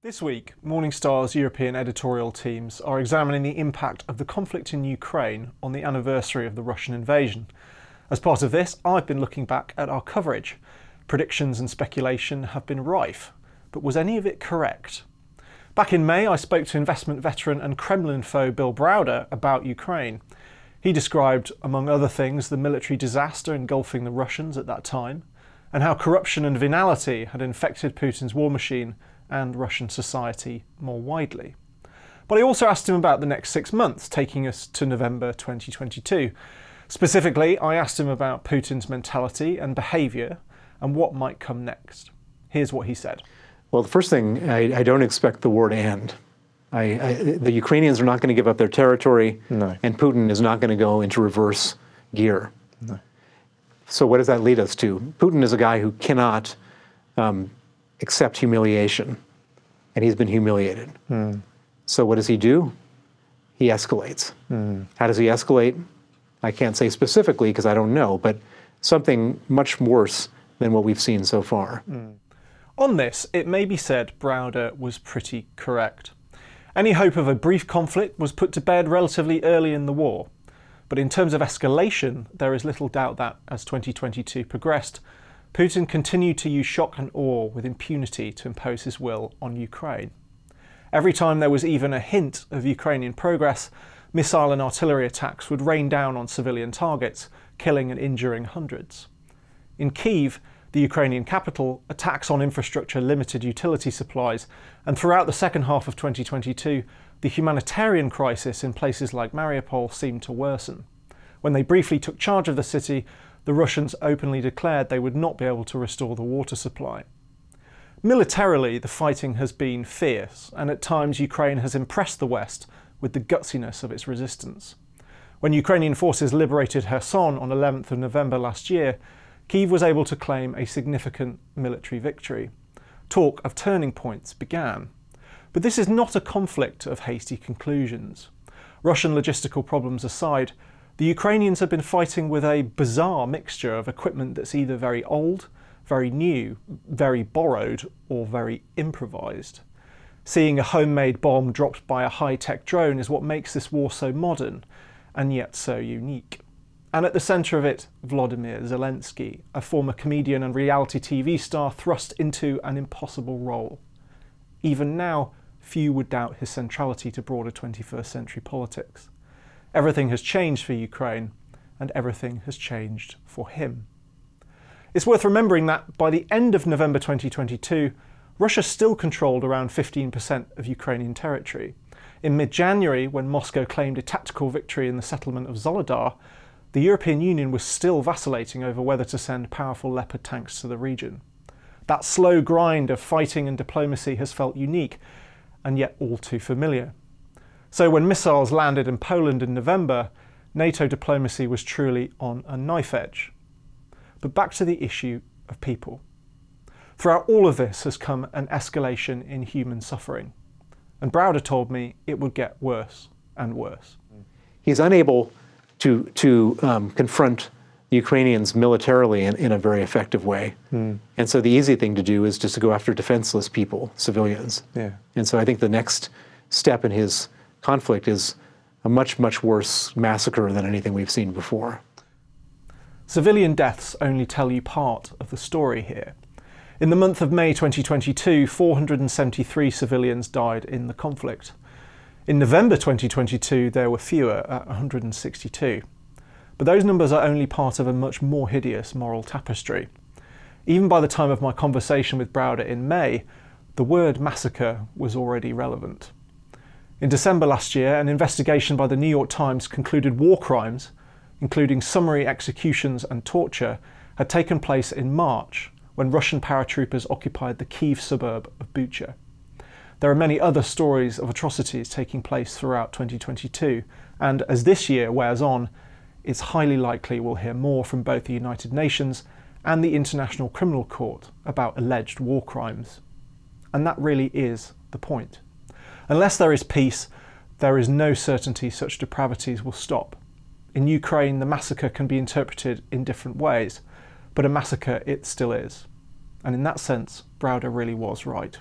This week, Morningstar's European editorial teams are examining the impact of the conflict in Ukraine on the anniversary of the Russian invasion. As part of this, I've been looking back at our coverage. Predictions and speculation have been rife, but was any of it correct? Back in May, I spoke to investment veteran and Kremlin foe Bill Browder about Ukraine. He described, among other things, the military disaster engulfing the Russians at that time, and how corruption and venality had infected Putin's war machine and Russian society more widely. But I also asked him about the next 6 months, taking us to November 2022. Specifically, I asked him about Putin's mentality and behaviour and what might come next. Here's what he said. Well, the first thing, I don't expect the war to end. The Ukrainians are not going to give up their territory, No. and Putin is not going to go into reverse gear. No. So what does that lead us to? Putin is a guy who cannot accept humiliation, and he's been humiliated. So what does he do? He escalates. How does he escalate? I can't say specifically because I don't know, but something much worse than what we've seen so far. On this, it may be said Browder was pretty correct. Any hope of a brief conflict was put to bed relatively early in the war. But in terms of escalation, there is little doubt that, as 2022 progressed, Putin continued to use shock and awe with impunity to impose his will on Ukraine. Every time there was even a hint of Ukrainian progress, missile and artillery attacks would rain down on civilian targets, killing and injuring hundreds. In Kyiv, the Ukrainian capital, attacks on infrastructure limited utility supplies, and throughout the second half of 2022, the humanitarian crisis in places like Mariupol seemed to worsen. When they briefly took charge of the city, the Russians openly declared they would not be able to restore the water supply. Militarily, the fighting has been fierce, and at times Ukraine has impressed the West with the gutsiness of its resistance. When Ukrainian forces liberated Kherson on 11th of November last year, Kyiv was able to claim a significant military victory. Talk of turning points began. But this is not a conflict of hasty conclusions. Russian logistical problems aside, the Ukrainians have been fighting with a bizarre mixture of equipment that's either very old, very new, very borrowed, or very improvised. Seeing a homemade bomb dropped by a high-tech drone is what makes this war so modern, and yet so unique. And at the centre of it, Vladimir Zelensky, a former comedian and reality TV star thrust into an impossible role. Even now, few would doubt his centrality to broader 21st century politics. Everything has changed for Ukraine, and everything has changed for him. It's worth remembering that by the end of November 2022, Russia still controlled around 15% of Ukrainian territory. In mid-January, when Moscow claimed a tactical victory in the settlement of Soledar, the European Union was still vacillating over whether to send powerful Leopard tanks to the region. That slow grind of fighting and diplomacy has felt unique, and yet all too familiar. So when missiles landed in Poland in November, NATO diplomacy was truly on a knife edge. But back to the issue of people. Throughout all of this has come an escalation in human suffering. And Browder told me it would get worse and worse. He's unable to confront the Ukrainians militarily in a very effective way. And so the easy thing to do is just to go after defenseless people, civilians. And so I think the next step in his conflict is a much, much worse massacre than anything we've seen before. Civilian deaths only tell you part of the story here. In the month of May 2022, 473 civilians died in the conflict. In November 2022, there were fewer at 162. But those numbers are only part of a much more hideous moral tapestry. Even by the time of my conversation with Browder in May, the word massacre was already relevant. In December last year, an investigation by the New York Times concluded war crimes, including summary executions and torture, had taken place in March, when Russian paratroopers occupied the Kyiv suburb of Bucha. There are many other stories of atrocities taking place throughout 2022, and as this year wears on, it's highly likely we'll hear more from both the United Nations and the International Criminal Court about alleged war crimes. And that really is the point. Unless there is peace, there is no certainty such depravities will stop. In Ukraine, the massacre can be interpreted in different ways, but a massacre it still is. And in that sense, Browder really was right.